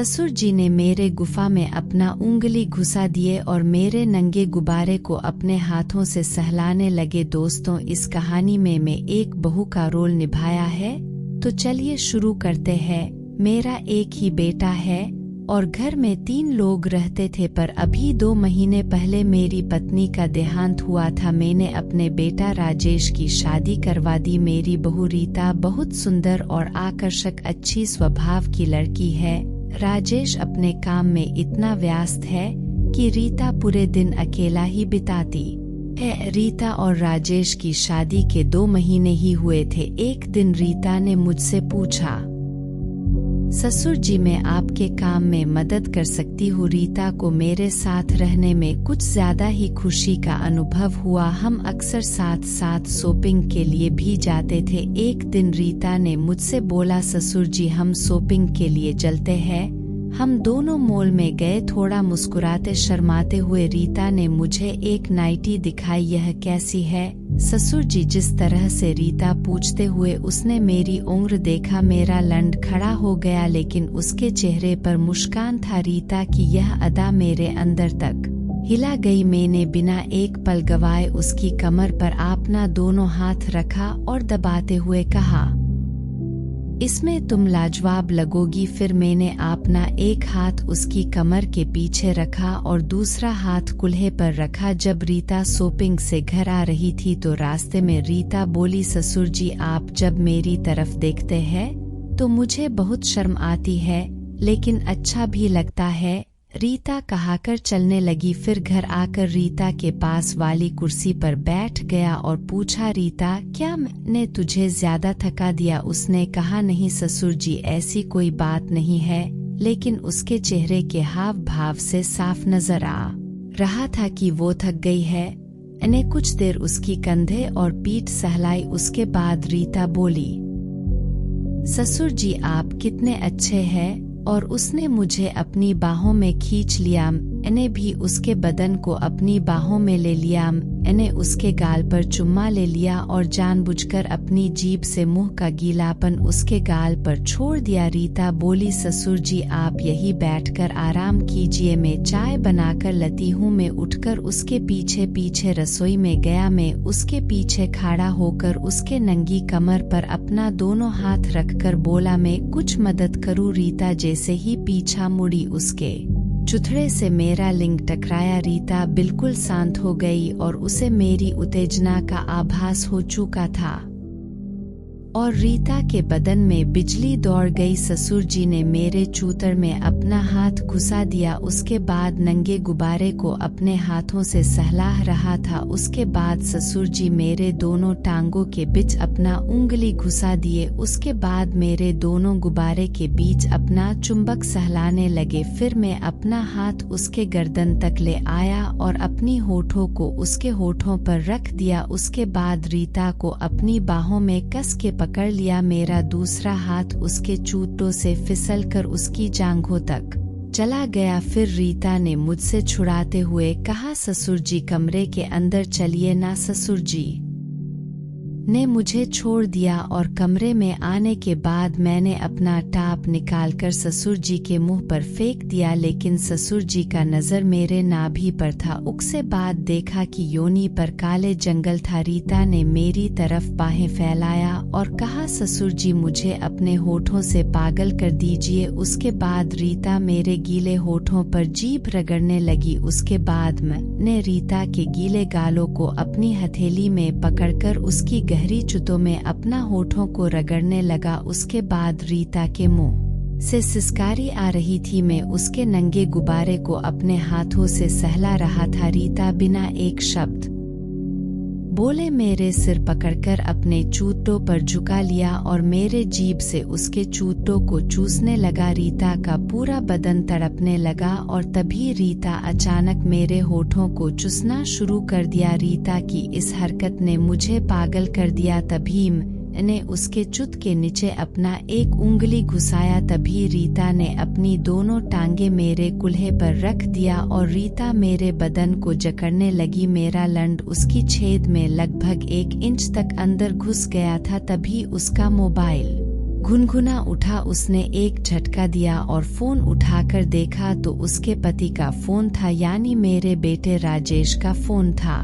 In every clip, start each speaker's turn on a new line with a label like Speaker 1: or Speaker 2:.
Speaker 1: ससुर जी ने मेरे गुफा में अपना उंगली घुसा दिए और मेरे नंगे गुब्बारे को अपने हाथों से सहलाने लगे। दोस्तों, इस कहानी में मैं एक बहू का रोल निभाया है, तो चलिए शुरू करते हैं। मेरा एक ही बेटा है और घर में 3 लोग रहते थे, पर अभी 2 महीने पहले मेरी पत्नी का देहांत हुआ था। मैंने अपने बेटा राजेश की शादी करवा दी। मेरी बहू रीता बहुत सुंदर और आकर्षक अच्छी स्वभाव की लड़की है। राजेश अपने काम में इतना व्यस्त है कि रीता पूरे दिन अकेला ही बिताती है। रीता और राजेश की शादी के 2 महीने ही हुए थे। एक दिन रीता ने मुझसे पूछा, ससुर जी, मैं आपके काम में मदद कर सकती हूँ? रीता को मेरे साथ रहने में कुछ ज्यादा ही खुशी का अनुभव हुआ। हम अक्सर साथ साथ शॉपिंग के लिए भी जाते थे। एक दिन रीता ने मुझसे बोला, ससुर जी, हम शॉपिंग के लिए चलते हैं। हम दोनों मॉल में गए। थोड़ा मुस्कुराते शर्माते हुए रीता ने मुझे एक नाइटी दिखाई। यह कैसी है ससुर जी? जिस तरह से रीता पूछते हुए उसने मेरी उम्र देखा, मेरा लंड खड़ा हो गया, लेकिन उसके चेहरे पर मुस्कान था। रीता की यह अदा मेरे अंदर तक हिला गई। मैंने बिना एक पल गवाए उसकी कमर पर अपना दोनों हाथ रखा और दबाते हुए कहा, इसमें तुम लाजवाब लगोगी। फिर मैंने अपना एक हाथ उसकी कमर के पीछे रखा और दूसरा हाथ कुल्हे पर रखा। जब रीता शॉपिंग से घर आ रही थी तो रास्ते में रीता बोली, ससुर जी, आप जब मेरी तरफ देखते हैं तो मुझे बहुत शर्म आती है, लेकिन अच्छा भी लगता है। रीता कहाकर चलने लगी। फिर घर आकर रीता के पास वाली कुर्सी पर बैठ गया और पूछा, रीता, क्या मैंने तुझे ज्यादा थका दिया? उसने कहा, नहीं ससुर जी, ऐसी कोई बात नहीं है, लेकिन उसके चेहरे के हाव भाव से साफ नजर आ रहा था कि वो थक गई है। मैंने कुछ देर उसकी कंधे और पीठ सहलाई। उसके बाद रीता बोली, ससुर जी, आप कितने अच्छे हैं। और उसने मुझे अपनी बाहों में खींच लिया। मैंने भी उसके बदन को अपनी बाहों में ले लिया। मैंने उसके गाल पर चुम्मा ले लिया और जानबूझकर अपनी जीभ से मुंह का गीलापन उसके गाल पर छोड़ दिया। रीता बोली, ससुर जी, आप यही बैठकर आराम कीजिए, मैं चाय बनाकर लाती हूँ। मैं उठकर उसके पीछे पीछे रसोई में गया। मैं उसके पीछे खड़ा होकर उसके नंगी कमर पर अपना दोनों हाथ रखकर बोला, मैं कुछ मदद करूँ? रीता जैसे ही पीछा मुड़ी, उसके चुथड़े से मेरा लिंग टकराया। रीता बिल्कुल शांत हो गई और उसे मेरी उत्तेजना का आभास हो चुका था और रीता के बदन में बिजली दौड़ गई। ससुर जी ने मेरे चूतर में अपना हाथ घुसा दिया। उसके बाद नंगे गुब्बारे को अपने हाथों से सहला रहा था। उसके बाद ससुर जी मेरे दोनों टांगों के बीच अपना उंगली घुसा दिए। उसके बाद मेरे दोनों गुब्बारे के बीच अपना चुंबक सहलाने लगे। फिर मैं अपना हाथ उसके गर्दन तक ले आया और अपनी होठों को उसके होठों पर रख दिया। उसके बाद रीता को अपनी बाहों में कस के पकड़ लिया। मेरा दूसरा हाथ उसके चूतों से फिसलकर उसकी जांघों तक चला गया। फिर रीता ने मुझसे छुड़ाते हुए कहा, ससुर जी, कमरे के अंदर चलिए ना। ससुर जी ने मुझे छोड़ दिया और कमरे में आने के बाद मैंने अपना टाप निकालकर ससुर जी के मुंह पर फेंक दिया, लेकिन ससुर जी का नजर मेरे नाभि पर था। उसके बाद देखा कि योनि पर काले जंगल था। रीता ने मेरी तरफ बाहें फैलाया और कहा, ससुर जी, मुझे अपने होठों से पागल कर दीजिए। उसके बाद रीता मेरे गीले होठों पर जीभ रगड़ने लगी। उसके बाद मैंने रीता के गीले गालों को अपनी हथेली में पकड़कर उसकी गहरी चुतों में अपना होठों को रगड़ने लगा। उसके बाद रीता के मुंह से सिसकारी आ रही थी। मैं उसके नंगे गुब्बारे को अपने हाथों से सहला रहा था। रीता बिना एक शब्द बोले मेरे सिर पकड़कर अपने चूतों पर झुका लिया और मेरे जीभ से उसके चूतों को चूसने लगा। रीता का पूरा बदन तड़पने लगा और तभी रीता अचानक मेरे होठों को चूसना शुरू कर दिया। रीता की इस हरकत ने मुझे पागल कर दिया। तभी मैंने उसके चुत के नीचे अपना एक उंगली घुसाया। तभी रीता ने अपनी दोनों टांगे मेरे कुल्हे पर रख दिया और रीता मेरे बदन को जकड़ने लगी। मेरा लंड उसकी छेद में लगभग 1 इंच तक अंदर घुस गया था। तभी उसका मोबाइल गुनगुना उठा। उसने एक झटका दिया और फोन उठाकर देखा तो उसके पति का फोन था, यानी मेरे बेटे राजेश का फोन था।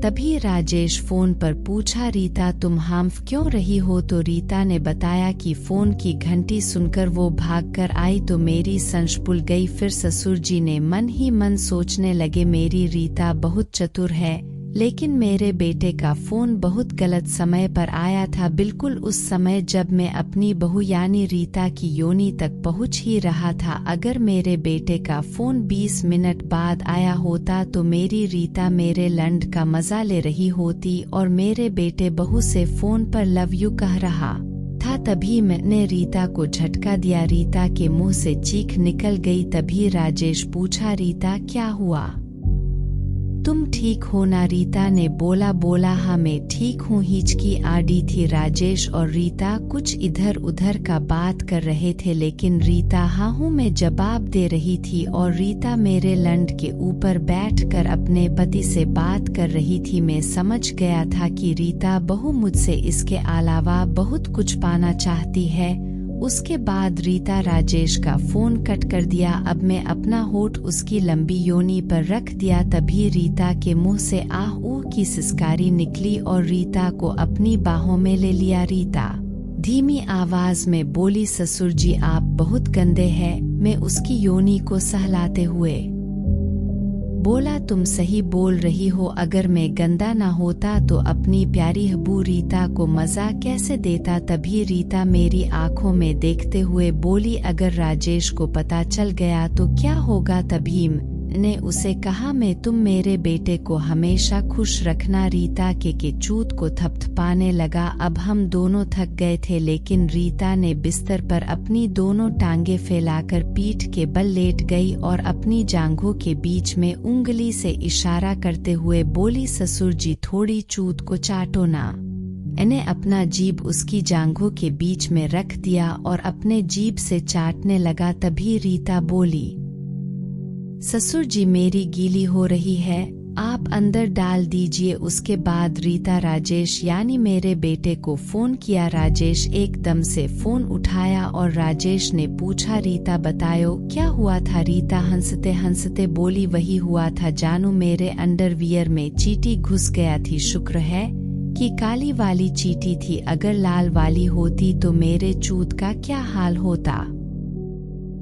Speaker 1: तभी राजेश फोन पर पूछा, रीता तुम हांफ क्यों रही हो? तो रीता ने बताया कि फोन की घंटी सुनकर वो भागकर आई तो मेरी संश भूल गई। फिर ससुर जी ने मन ही मन सोचने लगे, मेरी रीता बहुत चतुर है, लेकिन मेरे बेटे का फोन बहुत गलत समय पर आया था, बिल्कुल उस समय जब मैं अपनी बहू यानी रीता की योनि तक पहुंच ही रहा था। अगर मेरे बेटे का फोन 20 मिनट बाद आया होता तो मेरी रीता मेरे लंड का मजा ले रही होती और मेरे बेटे बहू से फोन पर लव यू कह रहा था। तभी मैंने रीता को झटका दिया। रीता के मुंह से चीख निकल गई। तभी राजेश पूछा, रीता क्या हुआ? तुम ठीक हो ना? रीता ने बोला हाँ मैं ठीक हूँ। हिचकी आड़ी थी। राजेश और रीता कुछ इधर उधर का बात कर रहे थे, लेकिन रीता हाँ हूँ मैं जवाब दे रही थी और रीता मेरे लंड के ऊपर बैठकर अपने पति से बात कर रही थी। मैं समझ गया था कि रीता बहू मुझसे इसके अलावा बहुत कुछ पाना चाहती है। उसके बाद रीता राजेश का फोन कट कर दिया। अब मैं अपना होठ उसकी लंबी योनि पर रख दिया। तभी रीता के मुंह से आह ऊह की सिसकारी निकली और रीता को अपनी बाहों में ले लिया। रीता धीमी आवाज में बोली, ससुर जी आप बहुत गंदे हैं। मैं उसकी योनि को सहलाते हुए बोला, तुम सही बोल रही हो, अगर मैं गंदा ना होता तो अपनी प्यारी हबू रीता को मजा कैसे देता। तभी रीता मेरी आंखों में देखते हुए बोली, अगर राजेश को पता चल गया तो क्या होगा? तभी ने उसे कहा, मैं तुम मेरे बेटे को हमेशा खुश रखना। रीता के चूत को थपथपाने लगा। अब हम दोनों थक गए थे, लेकिन रीता ने बिस्तर पर अपनी दोनों टांगे फैलाकर पीठ के बल लेट गई और अपनी जांघों के बीच में उंगली से इशारा करते हुए बोली, ससुर जी थोड़ी चूत को चाटो ना। मैंने अपना जीभ उसकी जांघों के बीच में रख दिया और अपने जीभ से चाटने लगा। तभी रीता बोली, ससुर जी मेरी गीली हो रही है, आप अंदर डाल दीजिए। उसके बाद रीता राजेश यानी मेरे बेटे को फोन किया। राजेश एकदम से फोन उठाया और राजेश ने पूछा, रीता बताओ क्या हुआ था? रीता हंसते हंसते बोली, वही हुआ था जानू, मेरे अंडरवियर में चींटी घुस गया थी। शुक्र है कि काली वाली चींटी थी, अगर लाल वाली होती तो मेरे चूत का क्या हाल होता।